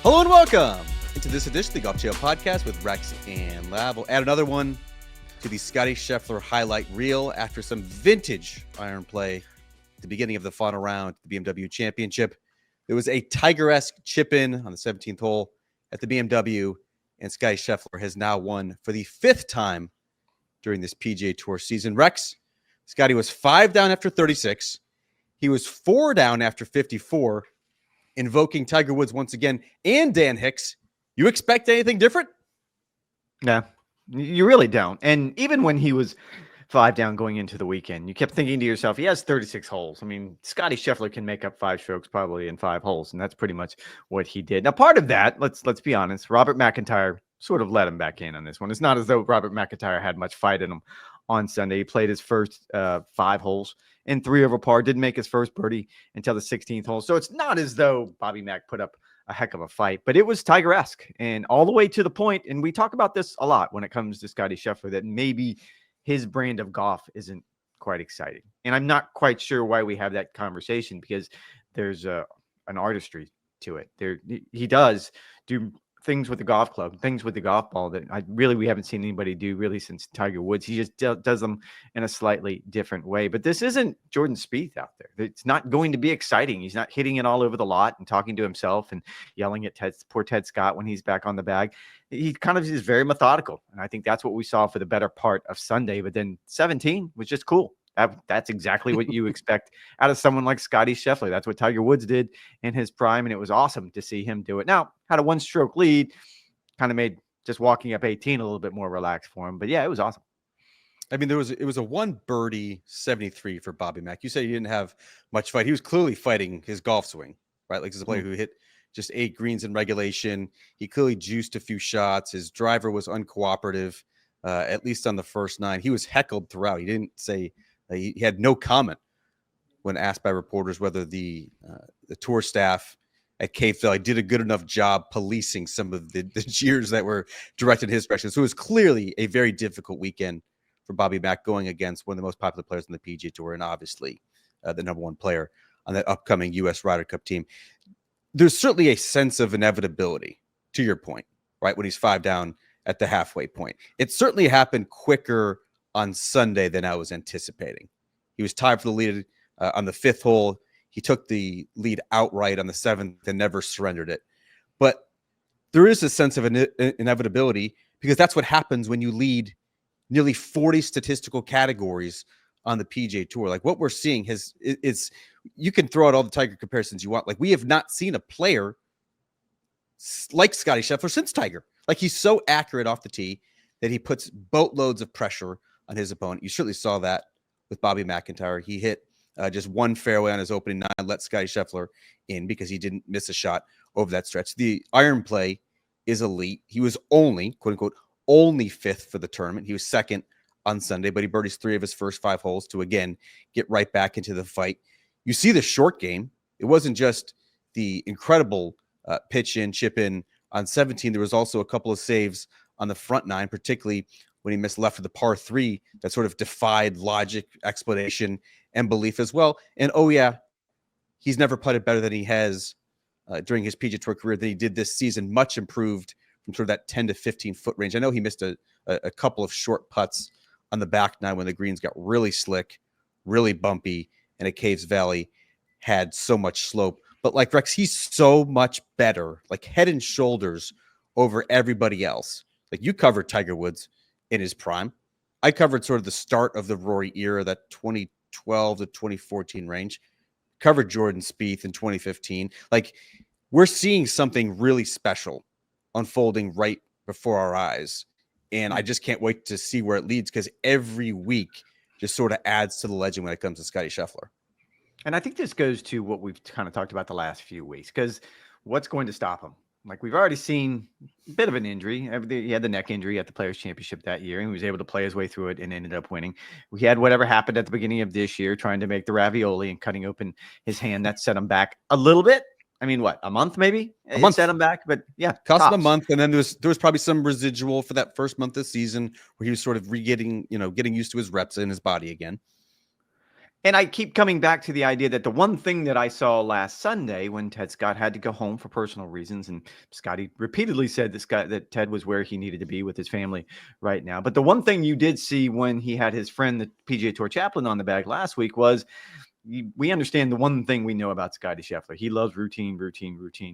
Hello and welcome into this edition of the Golf Channel Podcast with Rex and Lab. We'll add another one to the Scottie Scheffler highlight reel after some vintage iron play at the beginning of the final round, the BMW Championship. There was a Tiger-esque chip-in on the 17th hole at the BMW, and Scottie Scheffler has now won for the fifth time during this PGA Tour season. Rex, Scottie was 5 down after 36. He was 4 down after 54. Invoking Tiger Woods once again and Dan Hicks. You expect anything different? No, you really don't. And even when he was 5 down going into the weekend, you kept thinking to yourself, he has 36 holes. I mean, Scottie Scheffler can make up 5 strokes probably in 5 holes, and that's pretty much what he did. Now, part of that, let's be honest, Robert MacIntyre sort of let him back in on this one. It's not as though Robert MacIntyre had much fight in him on Sunday. He played his first 5 holes in 3 over par, didn't make his first birdie until the 16th hole. So it's not as though Bobby Mack put up a heck of a fight, but it was Tiger-esque and all the way to the point. And we talk about this a lot when it comes to Scottie Scheffler, that maybe his brand of golf isn't quite exciting. And I'm not quite sure why we have that conversation, because there's an artistry to it. He does do things with the golf club, things with the golf ball that we haven't seen anybody do really since Tiger Woods. He just does them in a slightly different way. But this isn't Jordan Spieth out there. It's not going to be exciting. He's not hitting it all over the lot and talking to himself and yelling at poor Ted Scott when he's back on the bag. He kind of is very methodical. And I think that's what we saw for the better part of Sunday. But then 17 was just cool. That's exactly what you expect out of someone like Scottie Scheffler. That's what Tiger Woods did in his prime, and it was awesome to see him do it. Now, had a 1-stroke lead, kind of made just walking up 18 a little bit more relaxed for him. But yeah, it was awesome. I mean, it was a 1 birdie 73 for Bobby Mack. You say he didn't have much fight. He was clearly fighting his golf swing, right? Like, he's a player who hit just 8 greens in regulation. He clearly juiced a few shots. His driver was uncooperative, at least on the first 9. He was heckled throughout. He didn't say. He had no comment when asked by reporters whether the tour staff at Cape Valley did a good enough job policing some of the jeers that were directed in his direction. So it was clearly a very difficult weekend for Bobby Mack, going against one of the most popular players in the PGA Tour, and obviously the number 1 player on that upcoming U.S. Ryder Cup team. There's certainly a sense of inevitability, to your point, right, when he's 5 down at the halfway point. It certainly happened quicker on Sunday than I was anticipating. He was tied for the lead on the 5th hole. He took the lead outright on the 7th and never surrendered it. But there is a sense of inevitability, because that's what happens when you lead nearly 40 statistical categories on the PGA Tour. Like, what we're seeing is you can throw out all the Tiger comparisons you want. Like, we have not seen a player like Scottie Scheffler since Tiger. Like, he's so accurate off the tee that he puts boatloads of pressure on his opponent. You certainly saw that with Bobby MacIntyre. He hit just 1 fairway on his opening 9, let Scottie Scheffler in because he didn't miss a shot over that stretch. The iron play is elite. He was only, quote unquote, only 5th for the tournament. He was 2nd on Sunday, but he birdies 3 of his first 5 holes to, again, get right back into the fight. You see the short game. It wasn't just the incredible pitch in, chip in on 17. There was also a couple of saves on the front 9, particularly when he missed left of the par 3 that sort of defied logic, explanation, and belief as well. And, oh yeah, he's never putted better than he has during his PGA Tour career than he did this season, much improved from sort of that 10 to 15 foot range. I know he missed a couple of short putts on the back 9 when the greens got really slick, really bumpy, and a Caves Valley had so much slope. But like Rex, he's so much better, like head and shoulders over everybody else. Like, you covered Tiger Woods in his prime. I covered sort of the start of the Rory era, that 2012 to 2014 range. Covered Jordan Spieth in 2015. Like, we're seeing something really special unfolding right before our eyes. And I just can't wait to see where it leads, because every week just sort of adds to the legend when it comes to Scottie Scheffler. And I think this goes to what we've kind of talked about the last few weeks, because what's going to stop him? Like, we've already seen a bit of an injury. He had the neck injury at the Players Championship that year, and he was able to play his way through it and ended up winning. We had whatever happened at the beginning of this year, trying to make the ravioli and cutting open his hand. That set him back a little bit. I mean, what, a month maybe? A month. Set him back, but yeah. Cost him a month, and then there was probably some residual for that first month of the season where he was sort of getting used to his reps in his body again. And I keep coming back to the idea that the one thing that I saw last Sunday when Ted Scott had to go home for personal reasons, and Scotty repeatedly said that Ted was where he needed to be with his family right now. But the one thing you did see when he had his friend, the PGA Tour chaplain, on the bag last week was we understand the one thing we know about Scottie Scheffler. He loves routine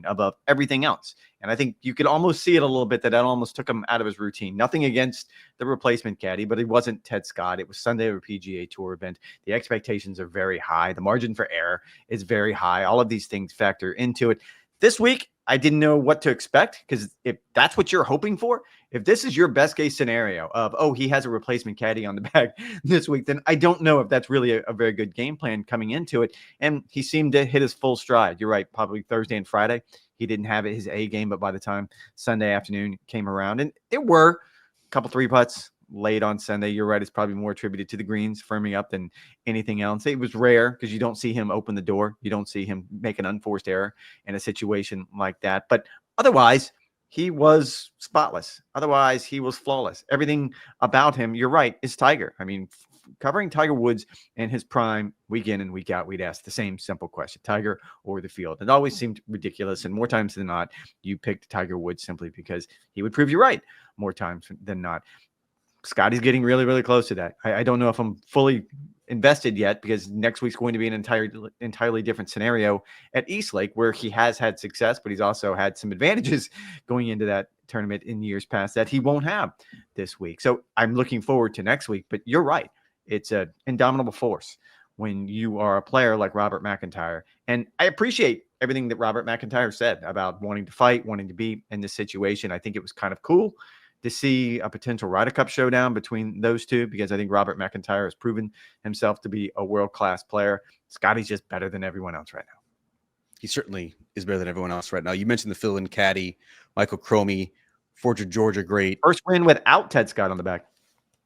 above everything else. And I think you could almost see it a little bit that almost took him out of his routine. Nothing against the replacement caddy, but it wasn't Ted Scott. It was Sunday of a PGA Tour event. The expectations are very high. The margin for error is very high. All of these things factor into it. This week, I didn't know what to expect, because if that's what you're hoping for, if this is your best case scenario of, oh, he has a replacement caddy on the bag this week, then I don't know if that's really a very good game plan coming into it. And he seemed to hit his full stride. You're right. Probably Thursday and Friday, he didn't have his A game, but by the time Sunday afternoon came around, and there were a couple 3-putts late on Sunday. You're right. It's probably more attributed to the greens firming up than anything else. It was rare because you don't see him open the door. You don't see him make an unforced error in a situation like that. But otherwise, he was spotless. Otherwise, he was flawless. Everything about him, you're right, is Tiger. I mean, covering Tiger Woods in his prime week in and week out, we'd ask the same simple question: Tiger or the field? It always seemed ridiculous. And more times than not, you picked Tiger Woods simply because he would prove you right more times than not. Scotty's getting really, really close to that. I don't know if I'm fully invested yet, because next week's going to be an entirely different scenario at Eastlake, where he has had success, but he's also had some advantages going into that tournament in years past that he won't have this week. So I'm looking forward to next week. But you're right. It's an indomitable force when you are a player like Robert MacIntyre. And I appreciate everything that Robert MacIntyre said about wanting to fight, wanting to be in this situation. I think it was kind of cool to see a potential Ryder Cup showdown between those two, because I think Robert MacIntyre has proven himself to be a world-class player. Scotty's just better than everyone else right now. He certainly is better than everyone else right now. You mentioned the fill-in caddy, Michael Cromie, Forger Georgia, great. First win without Ted Scott on the back.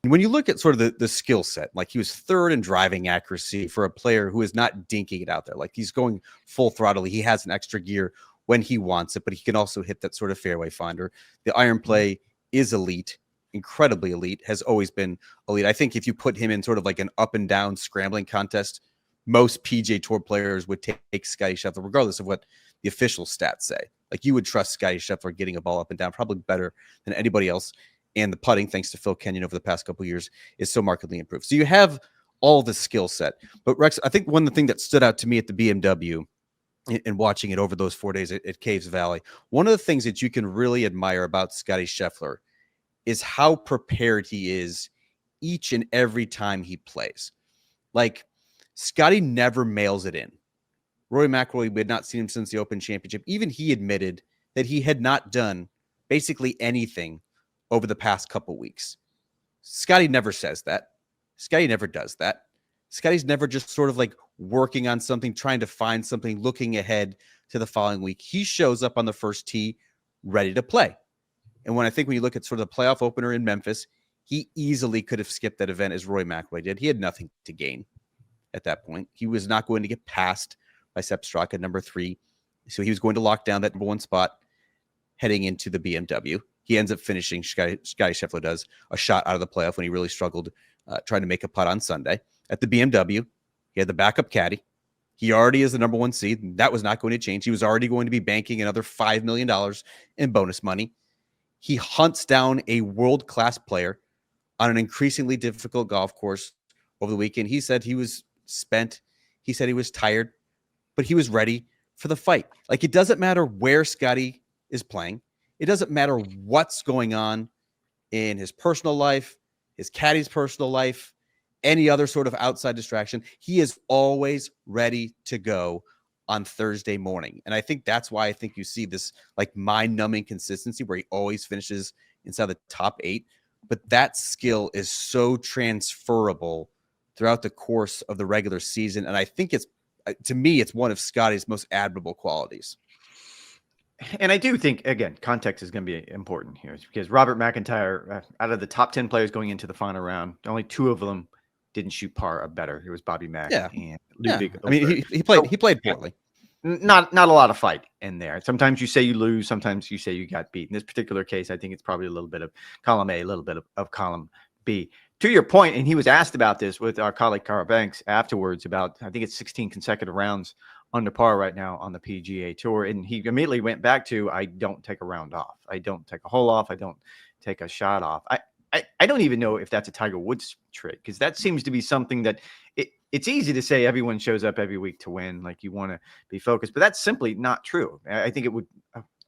When you look at sort of the skill set, like he was third in driving accuracy for a player who is not dinking it out there. Like he's going full throttle. He has an extra gear when he wants it, but he can also hit that sort of fairway finder. The iron play is elite, incredibly elite, has always been elite. I think if you put him in sort of like an up and down scrambling contest, most PGA Tour players would take Scottie Scheffler, regardless of what the official stats say. Like you would trust Scottie Scheffler getting a ball up and down probably better than anybody else. And the putting, thanks to Phil Kenyon over the past couple of years, is so markedly improved. So you have all the skill set. But Rex, I think one of the things that stood out to me at the BMW and watching it over those 4 days at Caves Valley, one of the things that you can really admire about Scottie Scheffler is how prepared he is each and every time he plays. Like Scottie never mails it in. Rory McIlroy, we had not seen him since the Open Championship. Even he admitted that he had not done basically anything over the past couple weeks. Scottie never says that. Scottie never does that. Scottie's never just sort of like working on something, trying to find something, looking ahead to the following week. He shows up on the first tee ready to play. And when you look at sort of the playoff opener in Memphis, he easily could have skipped that event as Rory McIlroy did. He had nothing to gain at that point. He was not going to get passed by Sepp Straka, number 3. So he was going to lock down that number 1 spot heading into the BMW. He ends up finishing, Scottie Scheffler does, a shot out of the playoff when he really struggled trying to make a putt on Sunday. At the BMW, he had the backup caddy. He already is the number 1 seed. That was not going to change. He was already going to be banking another $5 million in bonus money. He hunts down a world-class player on an increasingly difficult golf course over the weekend. He said he was spent. He said he was tired, but he was ready for the fight. Like, it doesn't matter where Scottie is playing. It doesn't matter what's going on in his personal life, his caddy's personal life, any other sort of outside distraction. He is always ready to go on Thursday morning. And I think that's why I think you see this like mind-numbing consistency where he always finishes inside the top 8. But that skill is so transferable throughout the course of the regular season. And I think to me, it's one of Scottie's most admirable qualities. And I do think, again, context is going to be important here, because Robert MacIntyre, out of the top 10 players going into the final round, only 2 of them didn't shoot par or better. It was Bobby Mack and Ludwig. I mean, he played poorly. Not a lot of fight in there. Sometimes you say you lose. Sometimes you say you got beat. In this particular case, I think it's probably a little bit of column A, a little bit of column B. to your point, and he was asked about this with our colleague Carl Banks afterwards about, I think it's 16 consecutive rounds under par right now on the PGA Tour. And he immediately went back to, I don't take a round off. I don't take a hole off. I don't take a shot off. I don't even know if that's a Tiger Woods trick, because that seems to be something that it's easy to say everyone shows up every week to win. Like, you want to be focused, but that's simply not true. I think it would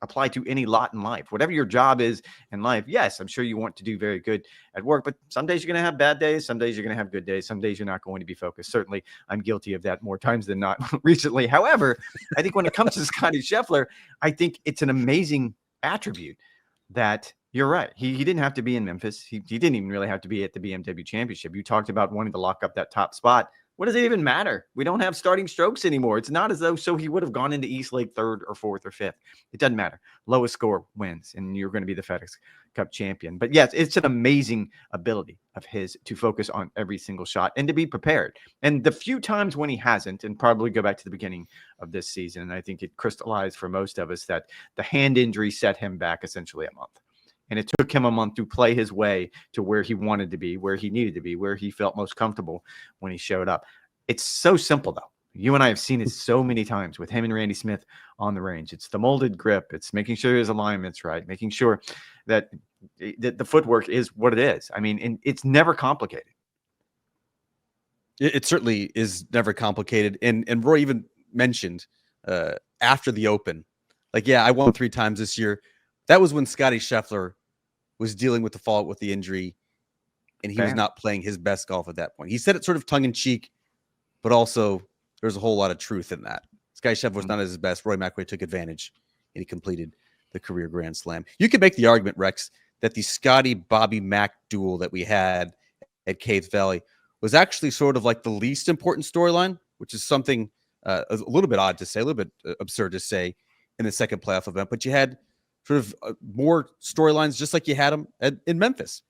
apply to any lot in life. Whatever your job is in life, yes, I'm sure you want to do very good at work, but some days you're going to have bad days. Some days you're going to have good days. Some days you're not going to be focused. Certainly, I'm guilty of that more times than not recently. However, I think when it comes to Scottie Scheffler, I think it's an amazing attribute that you're right. He didn't have to be in Memphis. He didn't even really have to be at the BMW Championship. You talked about wanting to lock up that top spot. What does it even matter? We don't have starting strokes anymore. It's not as though he would have gone into East Lake third or fourth or fifth. It doesn't matter. Lowest score wins, and you're going to be the FedExCup champion. But yes, it's an amazing ability of his to focus on every single shot and to be prepared. And the few times when he hasn't, and probably go back to the beginning of this season, and I think it crystallized for most of us that the hand injury set him back essentially a month. And it took him a month to play his way to where he wanted to be, where he needed to be, where he felt most comfortable when he showed up. It's so simple, though. You and I have seen it so many times with him and Randy Smith on the range. It's the molded grip. It's making sure his alignment's right, making sure that the footwork is what it is. I mean, and it's never complicated. It certainly is never complicated. And Roy even mentioned after the Open, like, yeah, I won 3 times this year. That was when Scottie Scheffler was dealing with the fallout with the injury, and he was not playing his best golf at that point. He said it sort of tongue-in-cheek, but also there's a whole lot of truth in that. Scottie Scheffler was not at his best. Roy McIlroy took advantage, and he completed the career Grand Slam. You could make the argument, Rex, that the Scottie-Bobby Mac duel that we had at Caves Valley was actually sort of like the least important storyline, which is something a little bit odd to say, a little bit absurd to say in the second playoff event. But you had sort of more storylines just like you had them in Memphis.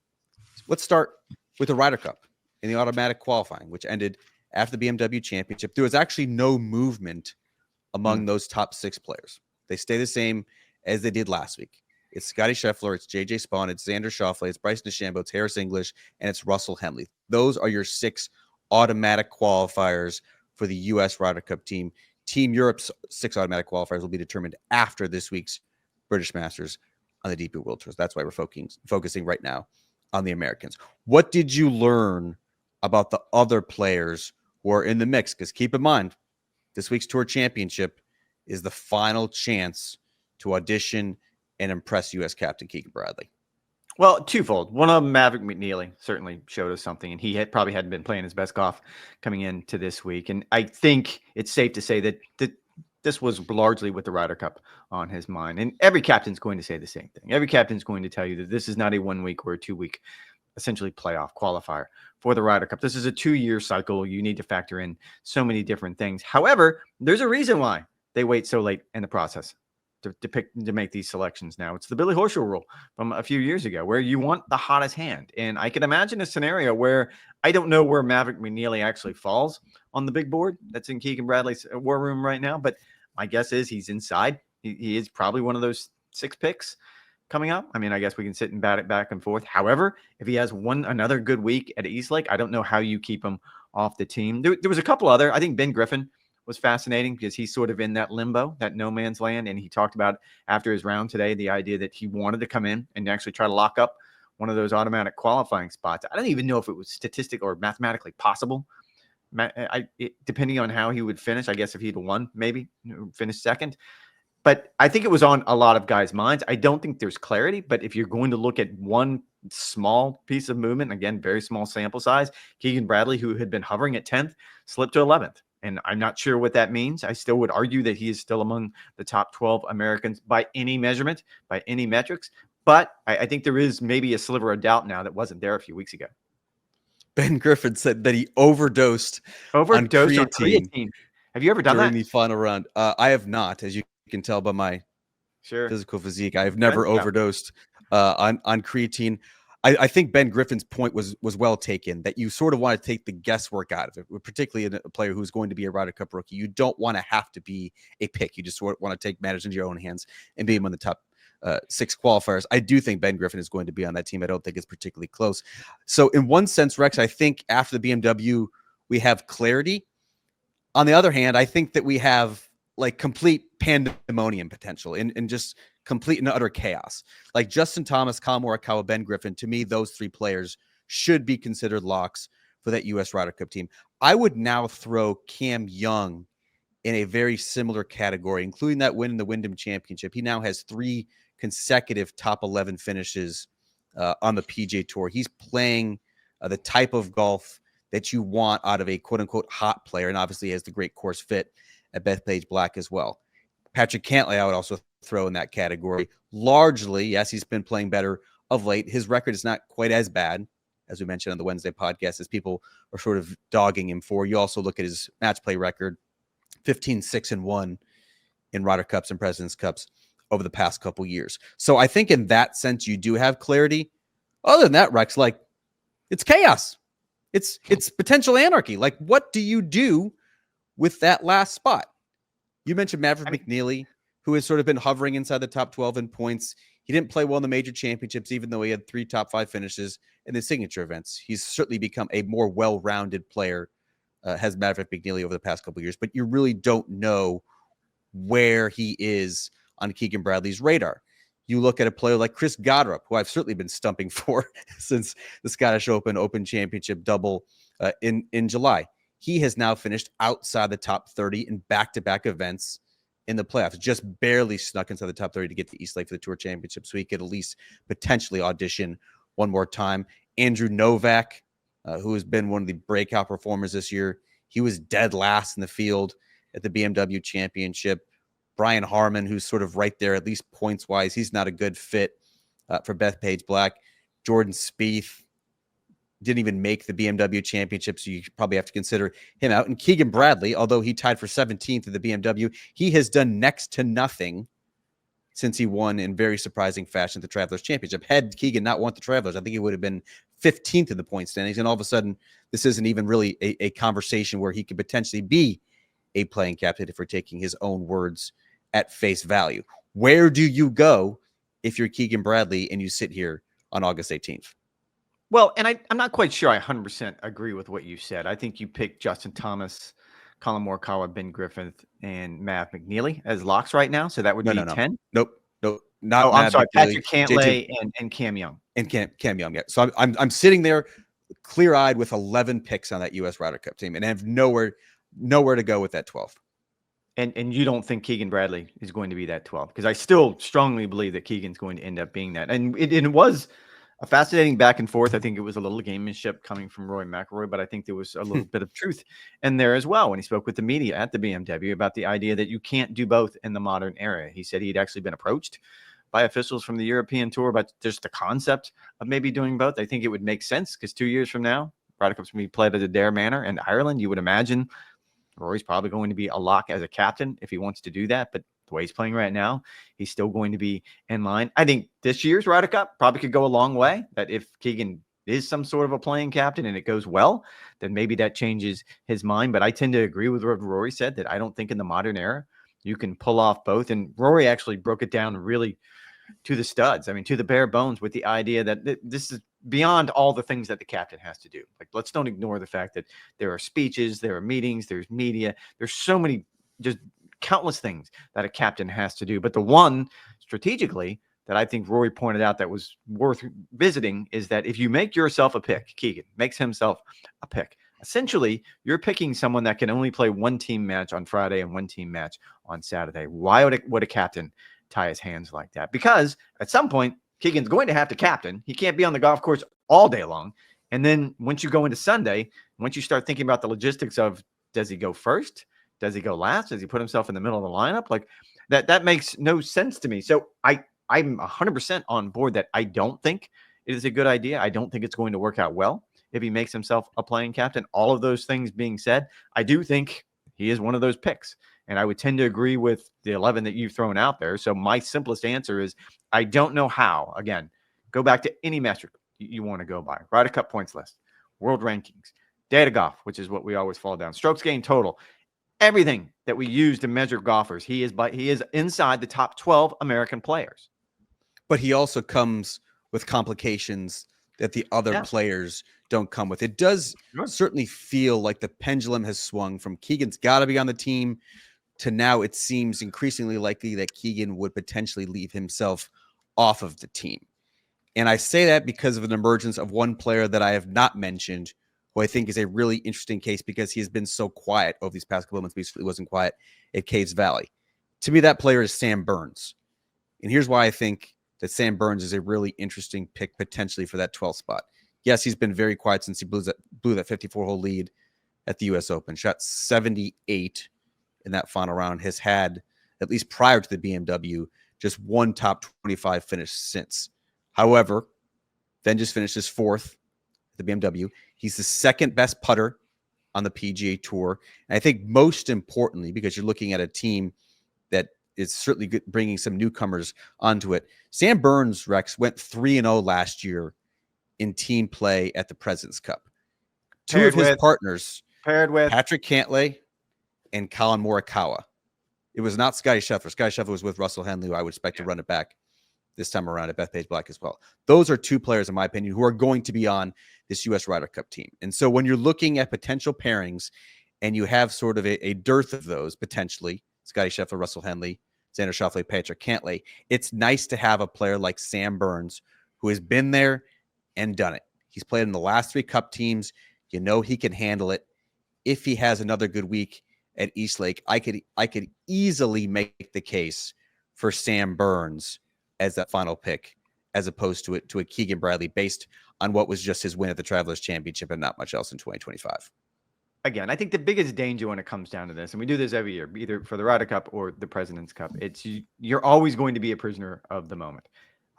Let's start with the Ryder Cup in the automatic qualifying, which ended after the BMW Championship. There was actually no movement among those top 6 players. They stay the same as they did last week. It's Scottie Scheffler, it's JJ Spawn, it's Xander Schauffele, it's Bryson DeChambeau, it's Harris English, and it's Russell Henley. Those are your 6 automatic qualifiers for the U.S. Ryder Cup team. Team Europe's 6 automatic qualifiers will be determined after this week's British Masters on the DP World Tours. That's why we're focusing right now on the Americans. What did you learn about the other players who are in the mix? Because keep in mind, this week's Tour Championship is the final chance to audition and impress U.S. captain Keegan Bradley. Well, twofold. One of them, Maverick McNeely, certainly showed us something, and he probably hadn't been playing his best golf coming into this week. And I think it's safe to say that this was largely with the Ryder Cup on his mind. And every captain's going to say the same thing. Every captain's going to tell you that this is not a 1 week or a 2 week, essentially playoff qualifier for the Ryder Cup. This is a 2-year cycle. You need to factor in so many different things. However, there's a reason why they wait so late in the process to make these selections now. It's the Billy Horschel rule from a few years ago, where you want the hottest hand. And I can imagine a scenario where I don't know where Maverick McNeely actually falls on the big board that's in Keegan Bradley's war room right now, but my guess is he's inside. He is probably one of those 6 picks coming up. I mean, I guess we can sit and bat it back and forth. However, if he has another good week at Eastlake, I don't know how you keep him off the team. There was a couple other. I think Ben Griffin was fascinating because he's sort of in that limbo, that no man's land. And he talked about after his round today, the idea that he wanted to come in and actually try to lock up one of those automatic qualifying spots. I don't even know if it was statistically or mathematically possible. Depending on how he would finish, I guess if he'd won, maybe finish second. But I think it was on a lot of guys' minds. I don't think there's clarity, but if you're going to look at one small piece of movement, again, very small sample size, Keegan Bradley, who had been hovering at 10th, slipped to 11th. And I'm not sure what that means. I still would argue that he is still among the top 12 Americans by any measurement, by any metrics. But I think there is maybe a sliver of doubt now that wasn't there a few weeks ago. Ben Griffin said that he overdosed on creatine. Have you ever done during that? the final round? I have not, as you can tell by my physical physique. I have never overdosed on creatine. I think Ben Griffin's point was well taken, that you sort of want to take the guesswork out of it, particularly in a player who's going to be a Ryder Cup rookie. You don't want to have to be a pick. You just want to take matters into your own hands and be among the top 6 qualifiers. I do think Ben Griffin is going to be on that team. I don't think it's particularly close. So in one sense, Rex, I think after the BMW, we have clarity. On the other hand, I think that we have like complete pandemonium potential and just complete and utter chaos. Like Justin Thomas, Collin Morikawa, Ben Griffin, to me, those 3 players should be considered locks for that U.S. Ryder Cup team. I would now throw Cam Young in a very similar category, including that win in the Wyndham Championship. He now has 3 consecutive top 11 finishes on the PGA Tour. He's playing the type of golf that you want out of a quote-unquote hot player, and obviously has the great course fit at Bethpage Black as well. Patrick Cantlay, I would also throw in that category. Largely, yes, he's been playing better of late. His record is not quite as bad, as we mentioned on the Wednesday podcast, as people are sort of dogging him for. You also look at his match play record, 15-6-1 in Ryder Cups and President's Cups over the past couple years. So I think in that sense, you do have clarity. Other than that, Rex, like, it's chaos. It's potential anarchy. Like, what do you do with that last spot? You mentioned Maverick McNeely, who has sort of been hovering inside the top 12 in points. He didn't play well in the major championships, even though he had 3 top 5 finishes in the signature events. He's certainly become a more well-rounded player, has Maverick McNeely over the past couple of years, but you really don't know where he is on Keegan Bradley's radar. You look at a player like Chris Goddard, who I've certainly been stumping for since the Scottish Open Championship double in July. He has now finished outside the top 30 in back-to-back events in the playoffs. Just barely snuck inside the top 30 to get to East Lake for the Tour Championship, so he could at least potentially audition one more time. Andrew Novak, who has been one of the breakout performers this year, he was dead last in the field at the BMW Championship. Brian Harmon, who's sort of right there, at least points-wise, he's not a good fit for Bethpage Black. Jordan Spieth didn't even make the BMW Championship, so you probably have to consider him out. And Keegan Bradley, although he tied for 17th at the BMW, he has done next to nothing since he won in very surprising fashion the Travelers Championship. Had Keegan not won the Travelers, I think he would have been 15th in the point standings. And all of a sudden, this isn't even really a conversation where he could potentially be a playing captain if we're taking his own words at face value. Where do you go if you're Keegan Bradley and you sit here on August 18th? Well, and I'm not quite sure I 100% agree with what you said. I think you picked Justin Thomas, Collin Morikawa, Ben Griffin, and Mav McNeely as locks right now. So that would be 10. Nope. Not. Oh, I'm sorry, McNeely, Patrick Cantlay and Cam Young. And Cam Young. Yeah. So I'm sitting there clear-eyed with 11 picks on that U.S. Ryder Cup team, and I have nowhere to go with that 12. And you don't think Keegan Bradley is going to be that 12? Because I still strongly believe that Keegan's going to end up being that. And it was a fascinating back and forth. I think it was a little gamemanship coming from Rory McIlroy, but I think there was a little bit of truth in there as well when he spoke with the media at the BMW about the idea that you can't do both in the modern era. He said he'd actually been approached by officials from the European Tour about just the concept of maybe doing both. I think it would make sense because 2 years from now, Ryder Cup's going to be played at Adair Manor in Ireland. You would imagine Rory's probably going to be a lock as a captain if he wants to do that. But the way he's playing right now, he's still going to be in line. I think this year's Ryder Cup probably could go a long way. That if Keegan is some sort of a playing captain and it goes well, then maybe that changes his mind. But I tend to agree with what Rory said, that I don't think in the modern era you can pull off both. And Rory actually broke it down really to the studs. I mean, to the bare bones, with the idea that this is beyond all the things that the captain has to do. Like, let's don't ignore the fact that there are speeches, there are meetings, there's media, there's so many, just countless things that a captain has to do. But the one strategically that I think Rory pointed out that was worth visiting is that if you make yourself a pick, Keegan makes himself a pick. Essentially, you're picking someone that can only play one team match on Friday and one team match on Saturday. Why would a captain tie his hands like that? Because at some point, Keegan's going to have to captain. He can't be on the golf course all day long. And then once you go into Sunday, once you start thinking about the logistics of, does he go first? Does he go last? Does he put himself in the middle of the lineup? Like that makes no sense to me. So I'm 100% on board that I don't think it is a good idea. I don't think it's going to work out well if he makes himself a playing captain. All of those things being said, I do think he is one of those picks. And I would tend to agree with the 11 that you've thrown out there. So my simplest answer is I don't know how. Again, go back to any metric you want to go by. Ryder Cup points list, world rankings, data golf, which is what we always fall down, strokes gained total, everything that we use to measure golfers. He is inside the top 12 American players. but he also comes with complications that the other Yeah. players don't come with. It does certainly feel like the pendulum has swung from Keegan's got to be on the team to now it seems increasingly likely that Keegan would potentially leave himself off of the team. And I say that because of an emergence of one player that I have not mentioned, who I think is a really interesting case because he has been so quiet over these past couple of months. Basically wasn't quiet at Caves Valley. To me, that player is Sam Burns. And here's why I think that Sam Burns is a really interesting pick potentially for that 12th spot. Yes, he's been very quiet since he blew that 54-hole lead at the U.S. Open. Shot 78 in that final round. Has had, at least prior to the BMW, just one top 25 finish since. However, then just finishes fourth at the BMW. He's the second best putter on the PGA Tour. And I think most importantly, because you're looking at a team that is certainly good, bringing some newcomers onto it. Sam Burns, Rex, went 3-0 last year in team play at the President's Cup. Two of his partners, paired with Patrick Cantlay and Colin Morikawa. It was not Scottie Scheffler. Scottie Scheffler was with Russell Henley, who I would expect to run it back this time around at Bethpage Black as well. Those are two players, in my opinion, who are going to be on this U.S. Ryder Cup team. And so when you're looking at potential pairings and you have sort of a dearth of those potentially, Scottie Scheffler, Russell Henley, Xander Schauffele, Patrick Cantlay, it's nice to have a player like Sam Burns who has been there and done it. He's played in the last 3 Cup teams. You know he can handle it. If he has another good week at East Lake, I could easily make the case for Sam Burns as that final pick, as opposed to a Keegan Bradley based on what was just his win at the Travelers Championship and not much else in 2025. Again, I think the biggest danger when it comes down to this, and we do this every year, either for the Ryder Cup or the President's Cup, it's you're always going to be a prisoner of the moment.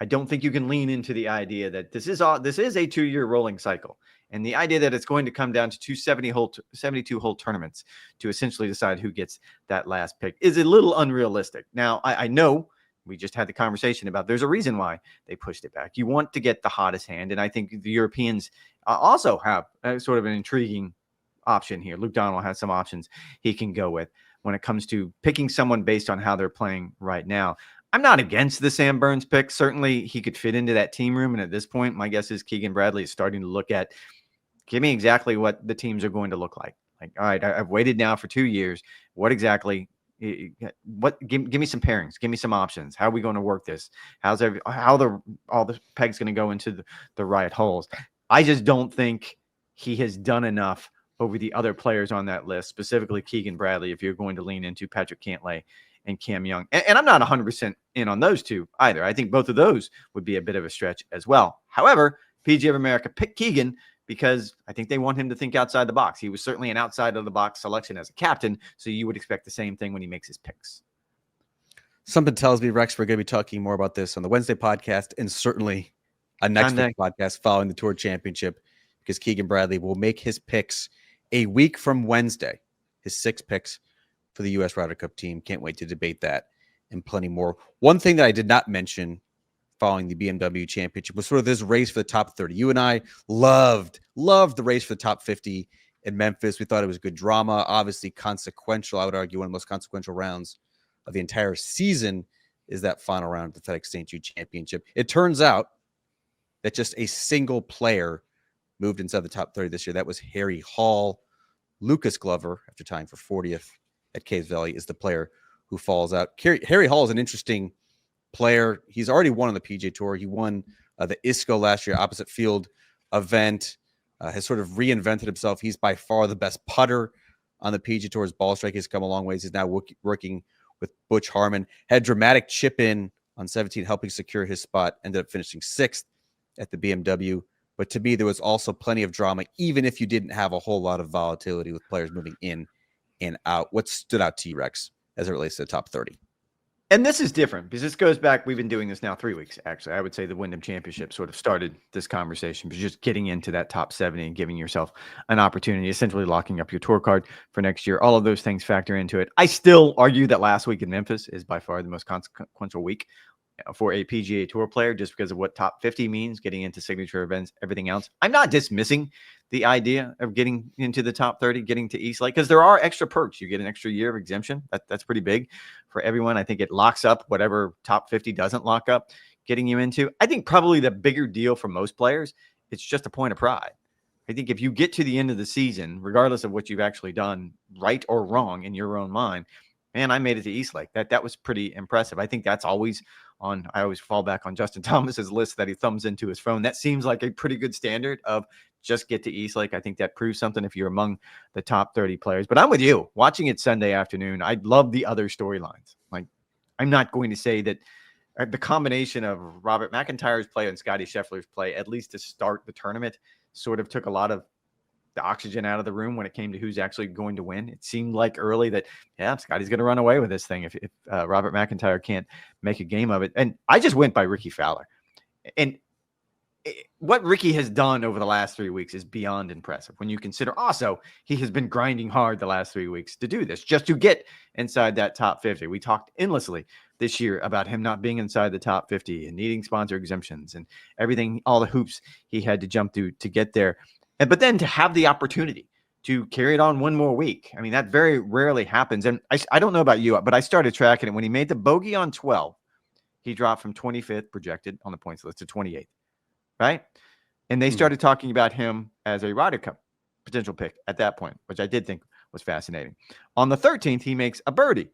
I don't think you can lean into the idea that this is a 2-year rolling cycle. And the idea that it's going to come down to 72-hole tournaments to essentially decide who gets that last pick is a little unrealistic. Now, I know we just had the conversation about there's a reason why they pushed it back. You want to get the hottest hand. And I think the Europeans also have sort of an intriguing option here. Luke Donald has some options he can go with when it comes to picking someone based on how they're playing right now. I'm not against the Sam Burns pick. Certainly he could fit into that team room. And at this point, my guess is Keegan Bradley is starting to look at, give me exactly what the teams are going to look like. Like, all right, I've waited now for 2 years. What exactly, give me some pairings, give me some options. How are we going to work this? All the pegs going to go into the right holes? I just don't think he has done enough over the other players on that list, specifically Keegan Bradley, if you're going to lean into Patrick Cantlay and Cam Young. And I'm not 100% in on those two either. I think both of those would be a bit of a stretch as well. However, PGA of America picked Keegan because I think they want him to think outside the box. He was certainly an outside of the box selection as a captain, so you would expect the same thing when he makes his picks. Something tells me, Rex, we're going to be talking more about this on the Wednesday podcast and certainly a next week podcast following the Tour Championship, because Keegan Bradley will make his picks a week from Wednesday, his 6 picks for the U.S. Ryder Cup team. Can't wait to debate that and plenty more. One thing that I did not mention following the BMW Championship was sort of this race for the top 30. You and I loved the race for the top 50 in Memphis. We thought it was good drama, obviously consequential. I would argue one of the most consequential rounds of the entire season is that final round of the FedEx St. Jude Championship. It turns out that just a single player moved inside the top 30 this year. That was Harry Hall. Lucas Glover, after tying for 40th at Caves Valley, is the player who falls out. Harry Hall is an interesting player. He's already won on the PGA Tour. He won the ISCO last year, opposite field event, has sort of reinvented himself. He's by far the best putter on the PGA Tour. His ball strike has come a long ways. He's now working with Butch Harmon. Had dramatic chip in on 17, helping secure his spot. Ended up finishing 6th at the BMW. But to me, there was also plenty of drama, even if you didn't have a whole lot of volatility with players moving in and out. What stood out to you, Rex, as it relates to the top 30? And this is different because this goes back. We've been doing this now 3 weeks, actually. I would say the Wyndham Championship sort of started this conversation, but just getting into that top 70 and giving yourself an opportunity, essentially locking up your tour card for next year. All of those things factor into it. I still argue that last week in Memphis is by far the most consequential week for a PGA Tour player, just because of what top 50 means, getting into signature events, everything else. I'm not dismissing the idea of getting into the top 30, getting to East Lake, because there are extra perks. You get an extra year of exemption. That's pretty big for everyone. I think it locks up whatever top 50 doesn't lock up. getting you into. I think probably the bigger deal for most players, it's just a point of pride. I think if you get to the end of the season, regardless of what you've actually done, right or wrong in your own mind, man, I made it to Eastlake. That was pretty impressive. I think that's always on. I always fall back on Justin Thomas's list that he thumbs into his phone. That seems like a pretty good standard of just get to Eastlake. I think that proves something if you're among the top 30 players. But I'm with you. Watching it Sunday afternoon, I love the other storylines. Like, I'm not going to say that the combination of Robert MacIntyre's play and Scottie Scheffler's play, at least to start the tournament, sort of took a lot of the oxygen out of the room when it came to who's actually going to win. It seemed like early that, yeah, Scotty's going to run away with this thing if Robert MacIntyre can't make a game of it. And I just went by Ricky Fowler. And what Ricky has done over the last 3 weeks is beyond impressive. When you consider also he has been grinding hard the last 3 weeks to do this, just to get inside that top 50. We talked endlessly this year about him not being inside the top 50 and needing sponsor exemptions and everything, all the hoops he had to jump through to get there. But then to have the opportunity to carry it on one more week, I mean, that very rarely happens. And I don't know about you, but I started tracking it. When he made the bogey on 12, he dropped from 25th projected on the points list to 28th, right? And they started talking about him as a Ryder Cup potential pick at that point, which I did think was fascinating. On the 13th, he makes a birdie,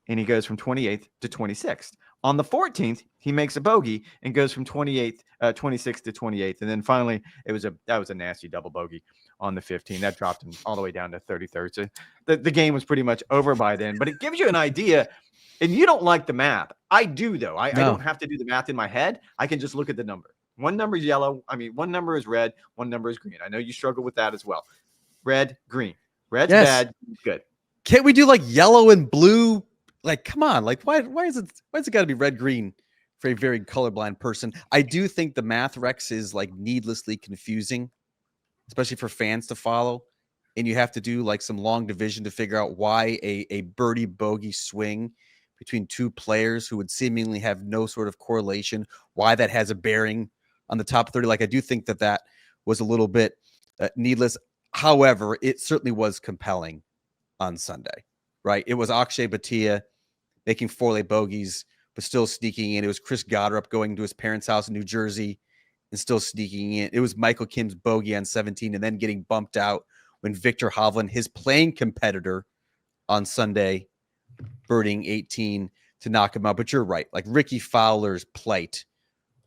and he goes from 28th to 26th. On the 14th, he makes a bogey and goes from 26th to 28th. And then finally, that was a nasty double bogey on the 15th. That dropped him all the way down to 33rd. So the game was pretty much over by then. But it gives you an idea. And you don't like the math. I do, though. I don't have to do the math in my head. I can just look at the number. One number is yellow. I mean, one number is red. One number is green. I know you struggle with that as well. Red, green. Red's bad. Good. Can't we do like yellow and blue? Like, come on. Like, why is it got to be red, green for a very colorblind person? I do think the math, Rex, is like needlessly confusing, especially for fans to follow. And you have to do like some long division to figure out why a birdie bogey swing between two players who would seemingly have no sort of correlation, why that has a bearing on the top 30. Like, I do think that was a little bit needless. However, it certainly was compelling on Sunday, right? It was Akshay Bhatia making 4-lay bogeys, but still sneaking in. It was Chris Goddard going to his parents' house in New Jersey and still sneaking in. It was Michael Kim's bogey on 17 and then getting bumped out when Victor Hovland, his playing competitor on Sunday, birding 18 to knock him out. But you're right. Like, Ricky Fowler's plight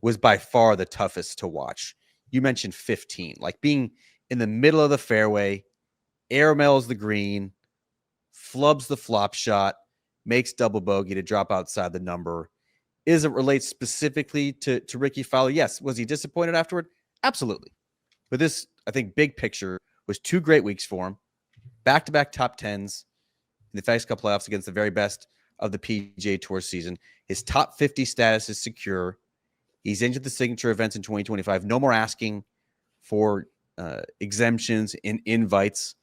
was by far the toughest to watch. You mentioned 15, like being in the middle of the fairway, airmails the green, flubs the flop shot, makes double bogey to drop outside the number. Is it relates specifically to Ricky Fowler? Yes. Was he disappointed afterward? Absolutely. But this, I think, big picture was 2 great weeks for him. Back-to-back top 10s in the FedExCup Playoffs against the very best of the PGA Tour season. His top 50 status is secure. He's into the signature events in 2025. No more asking for exemptions and invites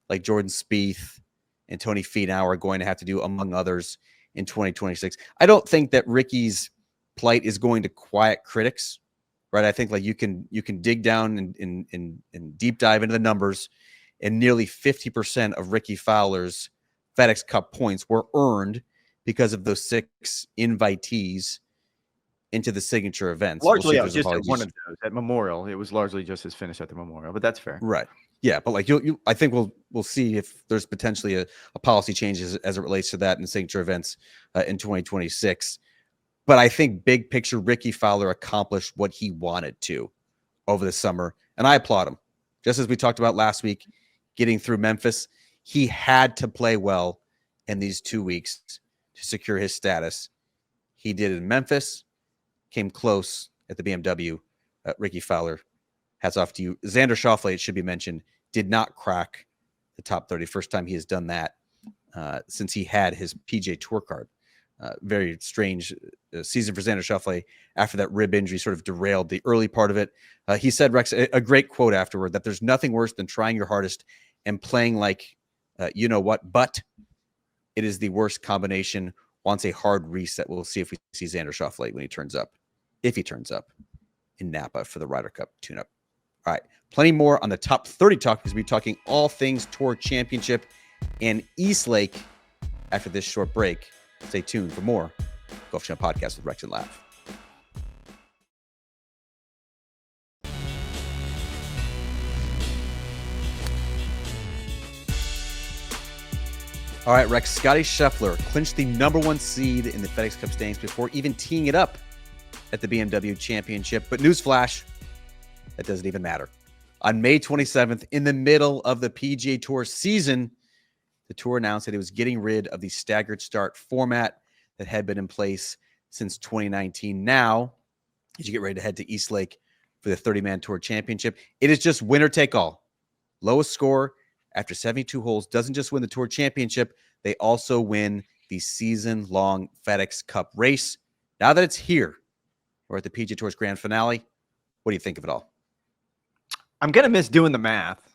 like Jordan Spieth and Tony Finau are going to have to do, among others, in 2026. I don't think that Ricky's plight is going to quiet critics, right? I think like you can dig down and deep dive into the numbers, and nearly 50% of Ricky Fowler's FedEx Cup points were earned because of those 6 invitees into the signature events. Largely, just one of those at Memorial. It was largely just his finish at the Memorial, but that's fair, right? Yeah, but like I think we'll see if there's potentially a policy change as it relates to that in signature events in 2026. But I think big picture, Ricky Fowler accomplished what he wanted to over the summer, and I applaud him. Just as we talked about last week, getting through Memphis, he had to play well in these 2 weeks to secure his status. He did it in Memphis. Came close at the BMW. Ricky Fowler, hats off to you. Xander Schauffele, it should be mentioned, did not crack the top 30. First time he has done that since he had his PGA Tour card. Very strange season for Xander Schauffele after that rib injury sort of derailed the early part of it. He said, Rex, a great quote afterward, that there's nothing worse than trying your hardest and playing like you know what, but it is the worst combination. Wants a hard reset. We'll see if we see Xander Schauffele when he turns up. If he turns up in Napa for the Ryder Cup tune-up. All right. Plenty more on the top 30 talk because we'll be talking all things Tour Championship and Eastlake after this short break. Stay tuned for more Golf Channel Podcast with Rex and Lav. All right, Rex. Scottie Scheffler clinched the #1 seed in the FedEx Cup standings before even teeing it up at the BMW Championship. But newsflash, that doesn't even matter. On May 27th, in the middle of the PGA Tour season, the tour announced that it was getting rid of the staggered start format that had been in place since 2019. Now, as you get ready to head to East Lake for the 30-man Tour Championship, it is just winner take all. Lowest score after 72 holes doesn't just win the Tour Championship, they also win the season-long FedEx Cup race. Now that it's here, we're at the PGA Tour's grand finale. What do you think of it all? I'm going to miss doing the math.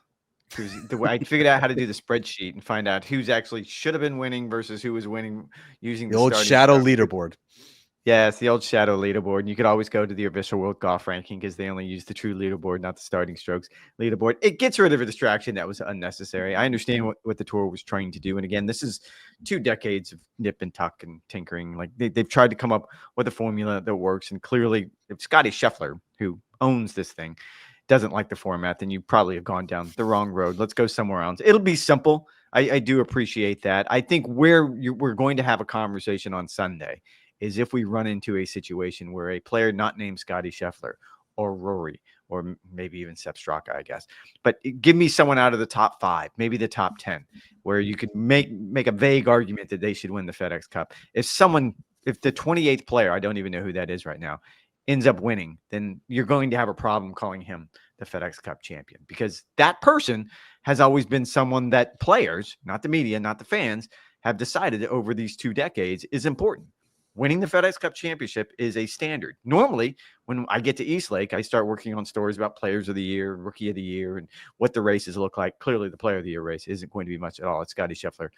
The way I figured out how to do the spreadsheet and find out who's actually should have been winning versus who was winning using the old shadow leaderboard. Yeah, it's the old shadow leaderboard. And you could always go to the official World Golf Ranking because they only use the true leaderboard, not the starting strokes leaderboard. It gets rid of a distraction that was unnecessary. I understand what the tour was trying to do. And again, this is 2 decades of nip and tuck and tinkering. Like they've tried to come up with a formula that works. And clearly, if Scottie Scheffler, who owns this thing, doesn't like the format, then you probably have gone down the wrong road. Let's go somewhere else. It'll be simple. I do appreciate that. I think we're going to have a conversation on Sunday is if we run into a situation where a player not named Scottie Scheffler or Rory or maybe even Sepp Straka, I guess, but give me someone out of the top 5, maybe the top 10, where you could make a vague argument that they should win the FedEx Cup. If the 28th player, I don't even know who that is right now, ends up winning, then you're going to have a problem calling him the FedEx Cup champion because that person has always been someone that players, not the media, not the fans, have decided over these 2 decades is important. Winning the FedEx Cup Championship is a standard. Normally, when I get to East Lake, I start working on stories about players of the year, rookie of the year, and what the races look like. Clearly, the player of the year race isn't going to be much at all. It's Scottie Scheffler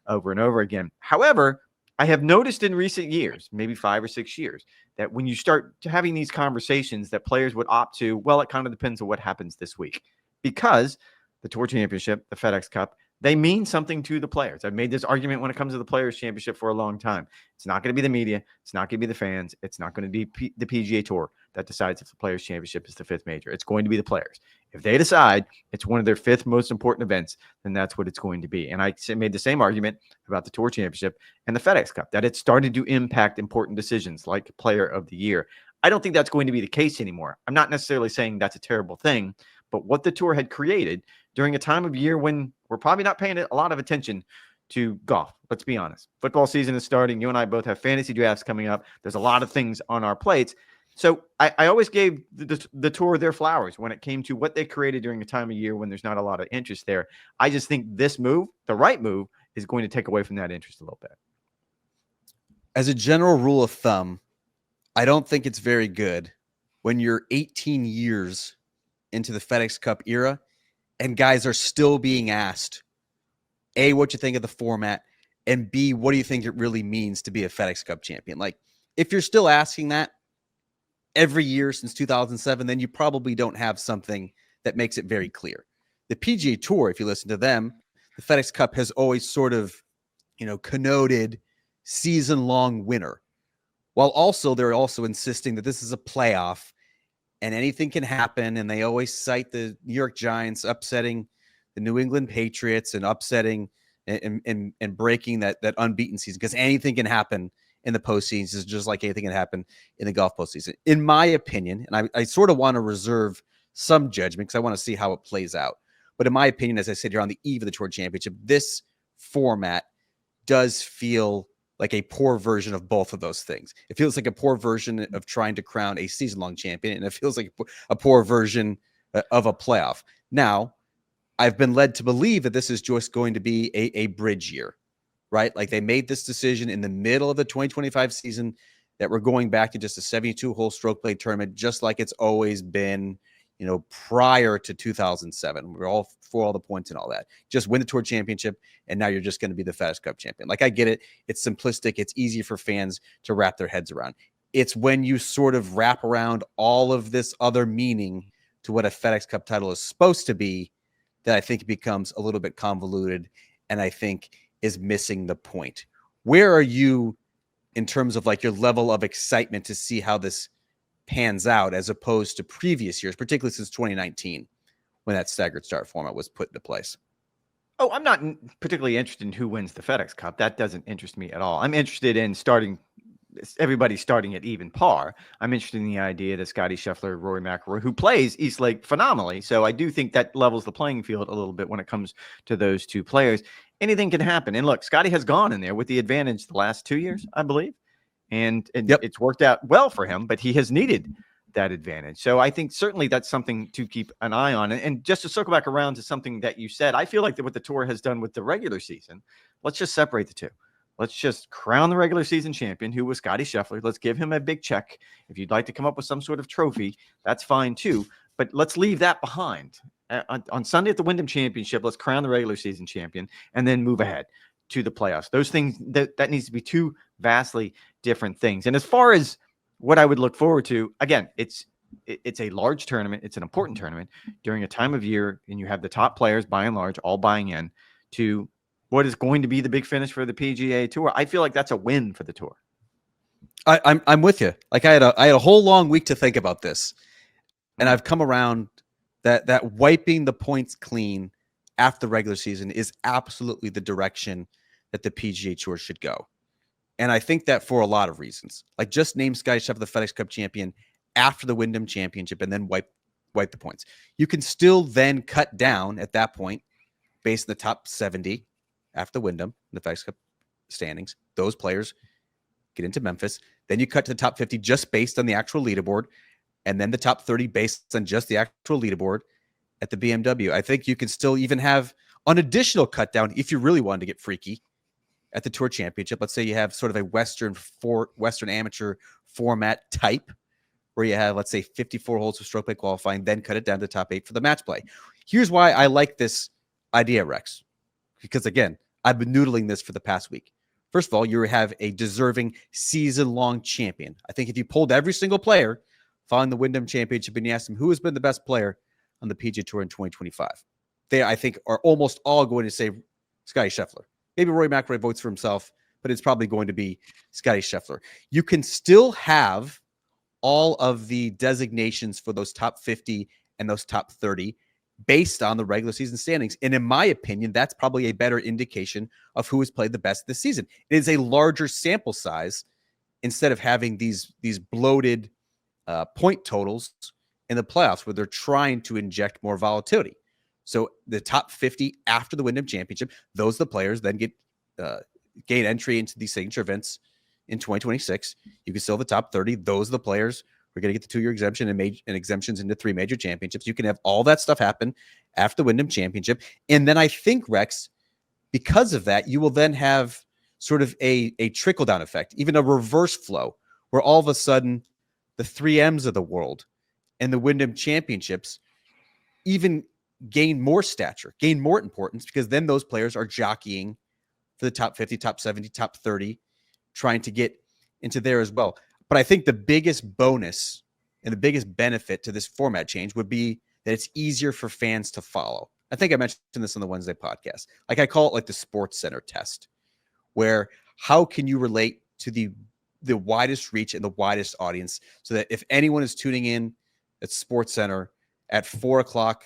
over and over again. However, I have noticed in recent years, maybe 5 or 6 years, that when you start having these conversations that players would opt to, well, it kind of depends on what happens this week. Because the Tour Championship, the FedEx Cup, they mean something to the players. I've made this argument when it comes to the Players' Championship for a long time. It's not going to be the media. It's not going to be the fans. It's not going to be the PGA Tour that decides if the Players' Championship is the 5th major. It's going to be the players. If they decide it's one of their 5th most important events, then that's what it's going to be. And I made the same argument about the Tour Championship and the FedEx Cup, that it started to impact important decisions like Player of the Year. I don't think that's going to be the case anymore. I'm not necessarily saying that's a terrible thing, but what the tour had created during a time of year when we're probably not paying a lot of attention to golf. Let's be honest. Football season is starting. You and I both have fantasy drafts coming up. There's a lot of things on our plates. So I always gave the tour their flowers when it came to what they created during a time of year when there's not a lot of interest there. I just think this move, the right move, is going to take away from that interest a little bit. As a general rule of thumb, I don't think it's very good when you're 18 years into the FedEx Cup era and guys are still being asked, A, what you think of the format, and B, what do you think it really means to be a FedEx Cup champion? Like, if you're still asking that every year since 2007, then you probably don't have something that makes it very clear. The PGA Tour, if you listen to them, the FedEx Cup has always sort of, connoted season-long winner, while also they're also insisting that this is a playoff and anything can happen. And they always cite the New York Giants upsetting the New England Patriots and upsetting and breaking that unbeaten season, because anything can happen in the postseason, just like anything can happen in the golf postseason. In my opinion, and I sort of want to reserve some judgment because I want to see how it plays out. But in my opinion, as I sit here on the eve of the Tour Championship, this format does feel like a poor version of both of those things. It feels like a poor version of trying to crown a season-long champion, and it feels like a poor version of a playoff. Now, I've been led to believe that this is just going to be a bridge year, right? Like they made this decision in the middle of the 2025 season that we're going back to just a 72-hole stroke play tournament, just like it's always been, prior to 2007. We're all for all the points and all that. Just win the Tour Championship, and now you're just going to be the FedEx Cup champion. Like, I get it. It's simplistic. It's easy for fans to wrap their heads around. It's when you sort of wrap around all of this other meaning to what a FedEx Cup title is supposed to be that I think it becomes a little bit convoluted and I think is missing the point. Where are you in terms of like your level of excitement to see how this pans out as opposed to previous years, particularly since 2019 when that staggered start format was put into place? Oh, I'm not particularly interested in who wins the FedEx Cup. That doesn't interest me at all. I'm interested in everybody starting at even par. I'm interested in the idea that Scottie Scheffler, Rory McIlroy, who plays East Lake phenomenally. So I do think that levels the playing field a little bit when it comes to those two players. Anything can happen. And look, Scottie has gone in there with the advantage the last 2 years, I believe. And Yep. it's worked out well for him, but he has needed that advantage. So I think certainly that's something to keep an eye on. And just to circle back around to something that you said, I feel like that what the tour has done with the regular season, let's just separate the two. Let's just crown the regular season champion, who was Scottie Scheffler. Let's give him a big check. If you'd like to come up with some sort of trophy, that's fine too. But let's leave that behind. On Sunday at the Wyndham Championship, let's crown the regular season champion and then move ahead to the playoffs. Those things, that needs to be two vastly different things. And as far as what I would look forward to, again, it's a large tournament. It's an important tournament during a time of year, and you have the top players, by and large, all buying in to what is going to be the big finish for the PGA Tour. I feel like that's a win for the tour. I'm with you. Like I had a whole long week to think about this, and I've come around that wiping the points clean after the regular season is absolutely the direction that the PGA Tour should go. And I think that for a lot of reasons, like just name Scottie Scheffler the FedEx Cup champion after the Wyndham Championship and then wipe the points. You can still then cut down at that point based on the top 70 after the Wyndham, the FedEx Cup standings. Those players get into Memphis. Then you cut to the top 50 just based on the actual leaderboard, and then the top 30 based on just the actual leaderboard at the BMW. I think you can still even have an additional cut down if you really wanted to get freaky at the Tour Championship. Let's say you have sort of a Western amateur format type where you have, let's say, 54 holes of stroke play qualifying, then cut it down to the top 8 for the match play. Here's why I like this idea, Rex, because again, I've been noodling this for the past week. First of all, you have a deserving season-long champion. I think if you pulled every single player following the Wyndham Championship and you asked them who has been the best player on the PGA Tour in 2025, they, I think, are almost all going to say Scottie Scheffler. Maybe Rory McIlroy votes for himself, but it's probably going to be Scottie Scheffler. You can still have all of the designations for those top 50 and those top 30 based on the regular season standings. And in my opinion, that's probably a better indication of who has played the best this season. It is a larger sample size instead of having these bloated point totals in the playoffs where they're trying to inject more volatility. So the top 50 after the Wyndham Championship, those are the players then get gain entry into these signature events in 2026. You can still have the top 30. Those are the players who are going to get the 2-year exemption and exemptions into 3 major championships. You can have all that stuff happen after the Wyndham Championship. And then I think, Rex, because of that, you will then have sort of a trickle-down effect, even a reverse flow, where all of a sudden the 3Ms of the world and the Wyndham Championships even gain more stature, gain more importance, because then those players are jockeying for the top 50, top 70, top 30, trying to get into there as well. But I think the biggest bonus and the biggest benefit to this format change would be that it's easier for fans to follow. I think I mentioned this on the Wednesday podcast. Like I call it like the Sports Center test, where how can you relate to the widest reach and the widest audience so that if anyone is tuning in at Sports Center at 4:00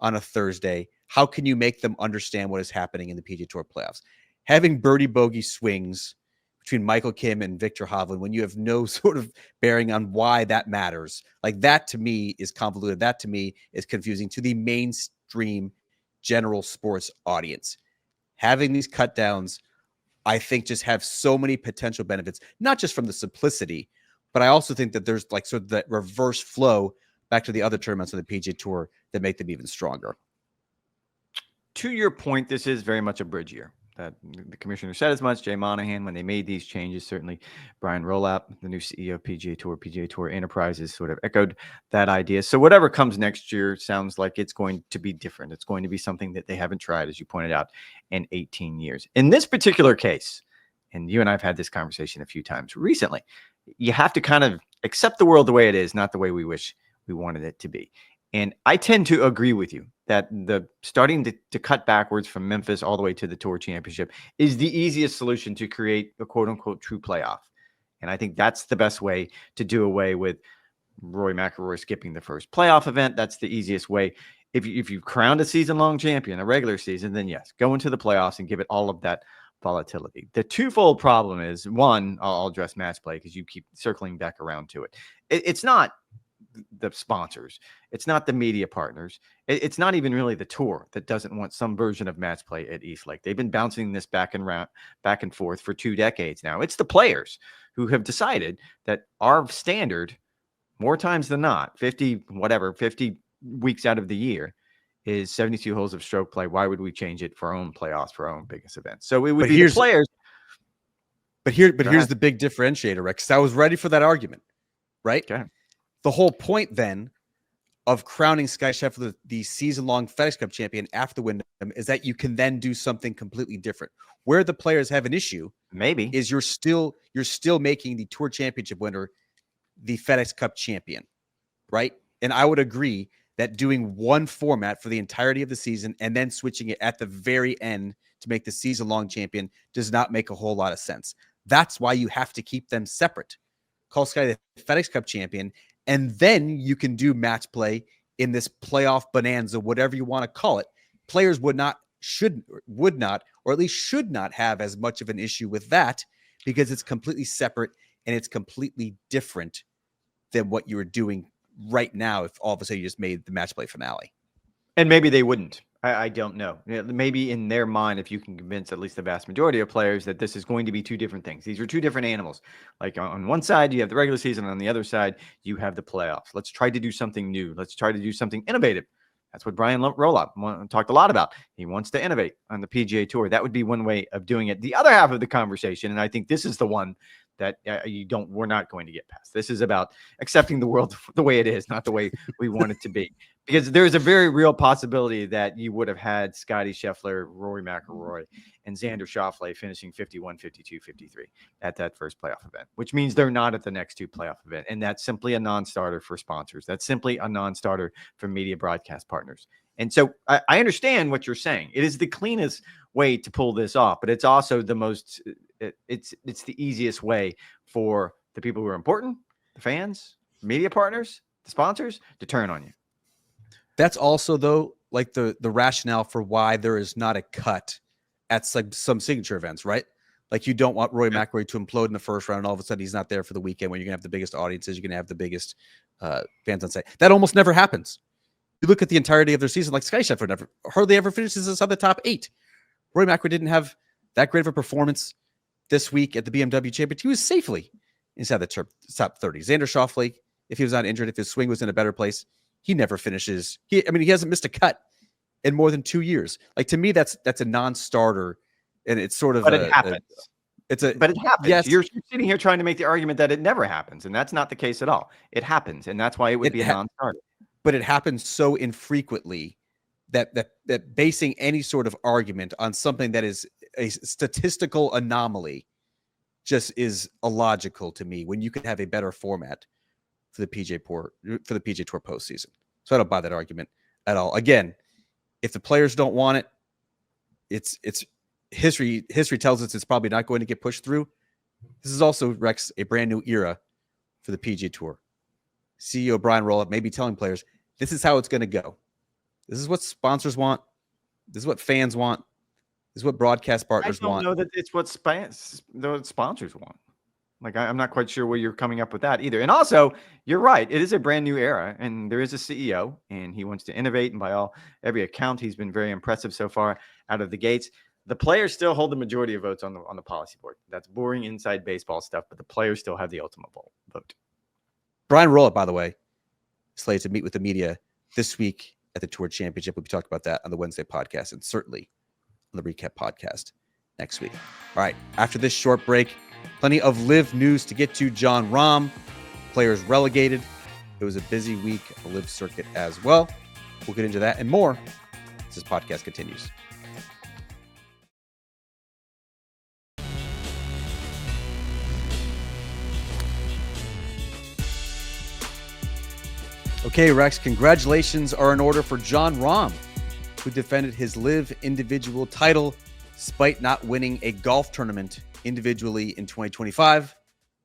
on a Thursday, how can you make them understand what is happening in the PGA Tour playoffs? Having birdie bogey swings between Michael Kim and Victor Hovland when you have no sort of bearing on why that matters, like that to me is convoluted. That to me is confusing to the mainstream general sports audience. Having these cut downs, I think, just have so many potential benefits, not just from the simplicity, but I also think that there's like sort of that reverse flow back to the other tournaments on the PGA Tour that make them even stronger. To your point, this is very much a bridge year. That the commissioner said as much. Jay Monahan, when they made these changes, certainly Brian Rolap, the new CEO of PGA Tour Enterprises, sort of echoed that idea. So whatever comes next year sounds like it's going to be different. It's going to be something that they haven't tried, as you pointed out, in 18 years. In this particular case, and you and I have had this conversation a few times recently, you have to kind of accept the world the way it is, not the way we wish we wanted it to be. And I tend to agree with you that the starting to cut backwards from Memphis all the way to the Tour Championship is the easiest solution to create a quote unquote true playoff. And I think that's the best way to do away with Rory McIlroy skipping the first playoff event. That's the easiest way. if you crowned a season-long champion, a regular season, then yes, go into the playoffs and give it all of that volatility. The twofold problem is, one, I'll address match play because you keep circling back around to it. It's not the sponsors, it's not the media partners, it's not even really the tour that doesn't want some version of match play at East Lake. They've been bouncing this back and forth for 2 decades now. It's the players who have decided that our standard, more times than not, 50 weeks out of the year, is 72 holes of stroke play. Why would we change it for our own playoffs, for our own biggest events? So it would be the players. Here's the big differentiator, Rex. I was ready for that argument, right? Okay. The whole point then of crowning Scottie Scheffler the season-long FedExCup champion after the Wyndham is that you can then do something completely different. Where the players have an issue, maybe, is you're still making the Tour Championship winner the FedExCup champion, right? And I would agree that doing one format for the entirety of the season and then switching it at the very end to make the season-long champion does not make a whole lot of sense. That's why you have to keep them separate. Call Scottie the FedExCup champion, and then you can do match play in this playoff bonanza, whatever you want to call it. Players would not, or at least should not have as much of an issue with that because it's completely separate and it's completely different than what you were doing right now if all of a sudden you just made the match play finale. And maybe they wouldn't. I don't know. Maybe in their mind, if you can convince at least the vast majority of players that this is going to be 2 different things. These are 2 different animals. Like on one side, you have the regular season. On the other side, you have the playoffs. Let's try to do something new. Let's try to do something innovative. That's what Brian Roloff talked a lot about. He wants to innovate on the PGA Tour. That would be one way of doing it. The other half of the conversation, and I think this is the one that we're not going to get past. This is about accepting the world the way it is, not the way we want it to be. Because there is a very real possibility that you would have had Scottie Scheffler, Rory McIlroy, and Xander Schauffele finishing 51, 52, 53 at that first playoff event, which means they're not at the next 2 playoff event. And that's simply a non-starter for sponsors. That's simply a non-starter for media broadcast partners. And so I understand what you're saying. It is the cleanest way to pull this off, but it's also the most, it's the easiest way for the people who are important, the fans, media partners, the sponsors, to turn on you. That's also, though, like the rationale for why there is not a cut at some signature events, right? Like you don't want Rory McIlroy to implode in the first round and all of a sudden he's not there for the weekend when you're going to have the biggest audiences, you're going to have the biggest fans on site. That almost never happens. You look at the entirety of their season, like Scottie Scheffler hardly ever finishes inside the top 8. Rory McIlroy didn't have that great of a performance this week at the BMW Championship. He was safely inside the top 30. Xander Schauffele, if he was not injured, if his swing was in a better place, he never finishes. He hasn't missed a cut in more than 2 years. Like, to me, that's a non-starter, and it's sort of. But it happens. But it happens. Yes. You're sitting here trying to make the argument that it never happens, and that's not the case at all. It happens, and that's why it would be a non-starter. But it happens so infrequently that basing any sort of argument on something that is a statistical anomaly just is illogical to me when you can have a better format for the PGA Tour postseason. So I don't buy that argument at all. Again, if the players don't want it, it's history tells us it's probably not going to get pushed through. This is also, Rex, a brand new era for the PGA Tour. CEO Brian Roloff may be telling players, this is how it's going to go. This is what sponsors want. This is what fans want. This is what broadcast partners want. I don't know that it's what sponsors want. Like, I'm not quite sure where you're coming up with that either. And also, you're right. It is a brand new era, and there is a CEO, and he wants to innovate. And by every account, he's been very impressive so far out of the gates. The players still hold the majority of votes on the policy board. That's boring inside baseball stuff, but the players still have the ultimate vote. Brian Roloff, by the way, slated to meet with the media this week at the Tour Championship. We'll be talking about that on the Wednesday podcast and certainly on the recap podcast next week. All right, after this short break, plenty of live news to get to. Jon Rahm, players relegated. It was a busy week at the live circuit as well. We'll get into that and more as this podcast continues. Okay, Rex, congratulations are in order for Jon Rahm, who defended his live individual title despite not winning a golf tournament individually in 2025.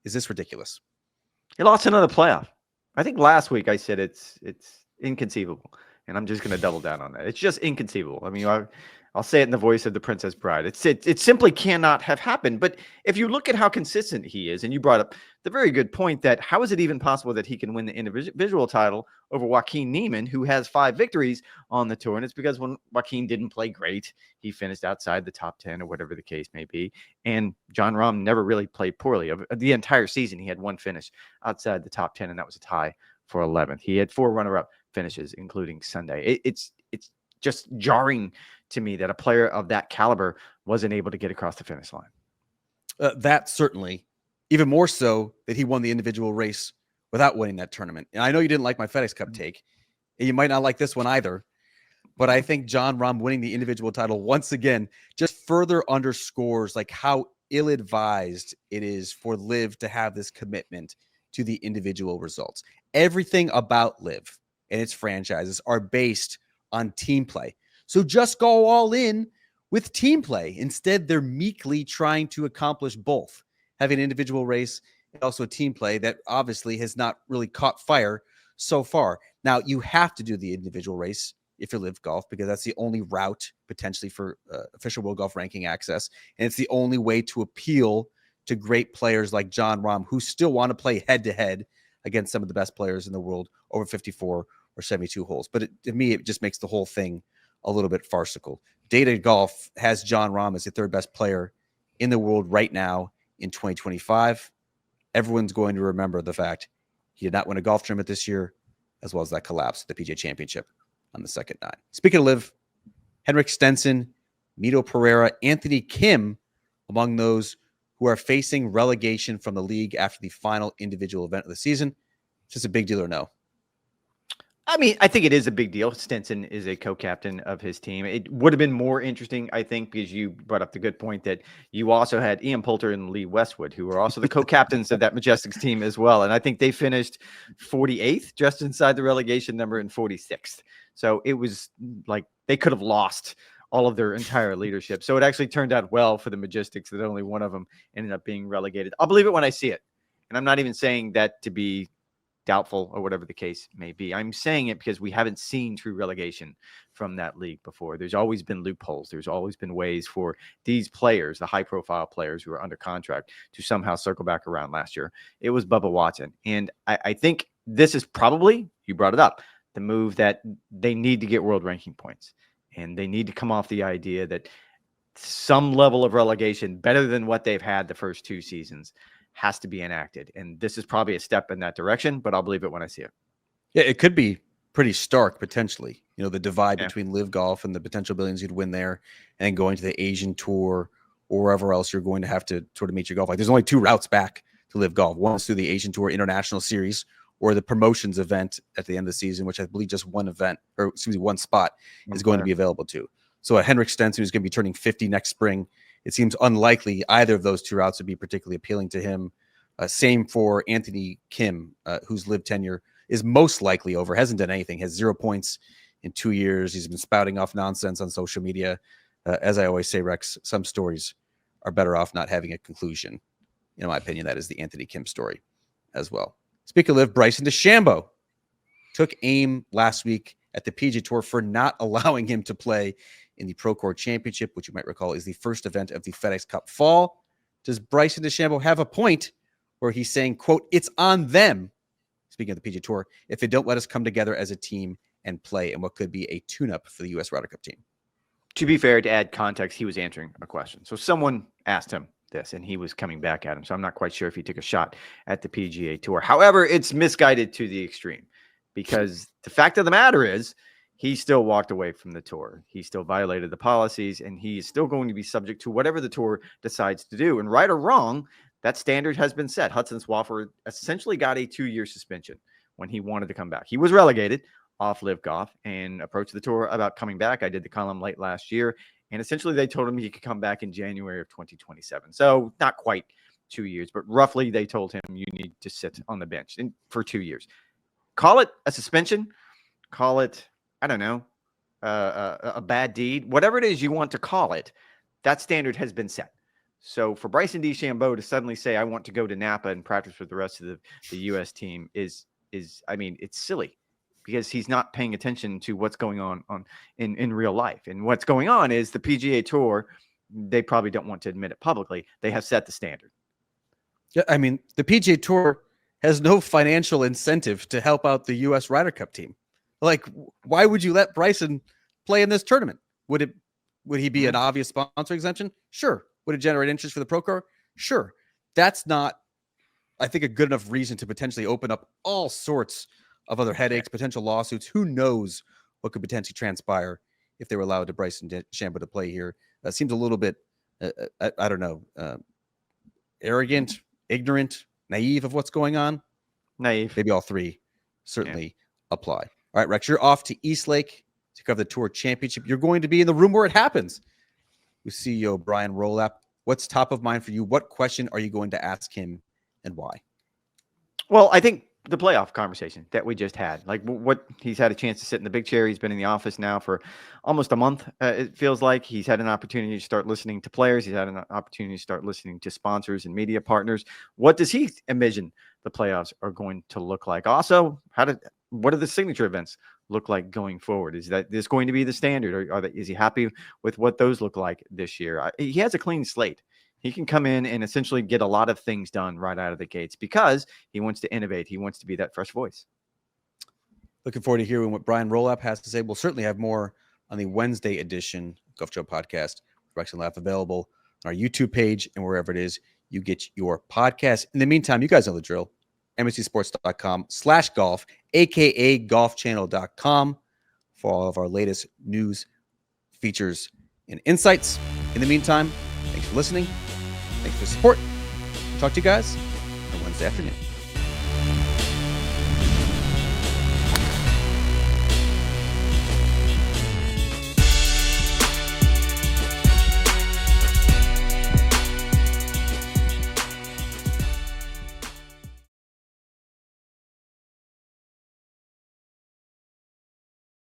Is this ridiculous? He lost another playoff. I think last week I said it's inconceivable. And I'm just going to double down on that. It's just inconceivable. I mean, I'll say it in the voice of the Princess Bride. It simply cannot have happened. But if you look at how consistent he is, and you brought up the very good point that how is it even possible that he can win the individual title over Joaquin Niemann, who has 5 victories on the tour? And it's because when Joaquin didn't play great, he finished outside the top 10 or whatever the case may be. And Jon Rahm never really played poorly. Of the entire season, he had 1 finish outside the top 10, and that was a tie for 11th. He had 4 runner-up finishes, including Sunday. It's just jarring to me that a player of that caliber wasn't able to get across the finish line. That certainly, even more so that he won the individual race without winning that tournament. And I know you didn't like my FedEx Cup take, and you might not like this one either, but I think Jon Rahm winning the individual title once again just further underscores like how ill-advised it is for LIV to have this commitment to the individual results. Everything about LIV and its franchises are based on team play. So just go all in with team play. Instead, they're meekly trying to accomplish both, having an individual race and also a team play that obviously has not really caught fire so far. Now, you have to do the individual race if you're LIV Golf, because that's the only route potentially for official World Golf Ranking access. And it's the only way to appeal to great players like Jon Rahm, who still want to play head-to-head against some of the best players in the world over 54 or 72 holes. But to me, it just makes the whole thing a little bit farcical. Data Golf has Jon Rahm as the 3rd best player in the world right now in 2025. Everyone's going to remember the fact he did not win a golf tournament this year, as well as that collapse at the PGA Championship on the second 9. Speaking of LIV, Henrik Stenson, Mito Pereira, Anthony Kim, among those who are facing relegation from the league after the final individual event of the season. Is this a big deal or no? I mean, I think it is a big deal. Stenson is a co-captain of his team. It would have been more interesting, I think, because you brought up the good point that you also had Ian Poulter and Lee Westwood, who were also the co-captains of that Majestics team as well. And I think they finished 48th, just inside the relegation number, and 46th. So it was like they could have lost all of their entire leadership. So it actually turned out well for the Majestics that only one of them ended up being relegated. I'll believe it when I see it. And I'm not even saying that to be doubtful or whatever the case may be. I'm saying it because we haven't seen true relegation from that league before. There's always been loopholes. There's always been ways for these players, the high profile players who are under contract, to somehow circle back around. Last year, it was Bubba Watson. And I think this is probably, you brought it up, the move that they need to get world ranking points. And they need to come off the idea that some level of relegation, better than what they've had the first 2 seasons, has to be enacted. And this is probably a step in that direction, but I'll believe it when I see it. Yeah, it could be pretty stark potentially. You know, the divide between LIV Golf and the potential billions you'd win there, and then going to the Asian Tour or wherever else you're going to have to sort of meet your golf. Like, there's only 2 routes back to LIV Golf. One is through the Asian Tour International Series or the promotions event at the end of the season, which I believe just one spot is going to be available to. So a Henrik Stenson, who's going to be turning 50 next spring, it seems unlikely either of those 2 routes would be particularly appealing to him. Same for Anthony Kim, whose LIV tenure is most likely over, hasn't done anything, has 0 points in 2 years. He's been spouting off nonsense on social media. As I always say, Rex, some stories are better off not having a conclusion. In my opinion, that is the Anthony Kim story as well. Speaking of LIV, Bryson DeChambeau took aim last week at the PGA Tour for not allowing him to play in the ProCore Championship, which you might recall is the first event of the FedEx Cup Fall. Does Bryson DeChambeau have a point where he's saying, quote, it's on them, speaking of the PGA Tour, if they don't let us come together as a team and play in what could be a tune-up for the U.S. Ryder Cup team? To be fair, to add context, he was answering a question. So someone asked him this, and he was coming back at him. So I'm not quite sure if he took a shot at the PGA Tour. However, it's misguided to the extreme, because the fact of the matter is he still walked away from the tour. He still violated the policies, and he is still going to be subject to whatever the tour decides to do. And right or wrong, that standard has been set. Hudson Swafford essentially got a 2-year suspension when he wanted to come back. He was relegated off LIV Golf and approached the tour about coming back. I did the column late last year, and essentially they told him he could come back in January of 2027. So not quite 2 years, but roughly they told him you need to sit on the bench for 2 years. Call it a suspension, call it, I don't know, a bad deed, whatever it is you want to call it. That standard has been set. So for Bryson DeChambeau to suddenly say, I want to go to Napa and practice with the rest of the U.S. team is, I mean, it's silly. because he's not paying attention to what's going on in real life. And what's going on is the PGA Tour, they probably don't want to admit it publicly, they have set the standard. Yeah, I mean, the PGA Tour has no financial incentive to help out the U.S. Ryder Cup team. Like, why would you let Bryson play in this tournament? Would he be an obvious sponsor exemption? Sure. Would it generate interest for the pro car? Sure. That's not, I think, a good enough reason to potentially open up all sorts of other headaches, potential lawsuits. Who knows what could potentially transpire if they were allowed to Bryson DeChambeau to play here? That seems a little bit, I don't know, arrogant, ignorant, naive of what's going on. Naive. Maybe all three certainly apply. All right, Rex, you're off to Eastlake to cover the Tour Championship. You're going to be in the room where it happens with CEO Brian Rolapp. What's top of mind for you? What question are you going to ask him and why? Well, I think the playoff conversation that we just had, like what he's had a chance to sit in the big chair. He's been in the office now for almost a month. It feels like he's had an opportunity to start listening to players. He's had an opportunity to start listening to sponsors and media partners. What does he envision the playoffs are going to look like? Also, what are the signature events look like going forward? Is that this going to be the standard, or is he happy with what those look like this year? He has a clean slate. He can come in and essentially get a lot of things done right out of the gates because he wants to innovate. He wants to be that fresh voice. Looking forward to hearing what Brian Rolapp has to say. We'll certainly have more on the Wednesday edition of Golf Show Podcast. Rex and Laugh available on our YouTube page and wherever it is you get your podcast. In the meantime, you guys know the drill. MSCsports.com/golf, aka golfchannel.com for all of our latest news, features, and insights. In the meantime, thanks for listening. Thanks for the support. Talk to you guys on Wednesday afternoon.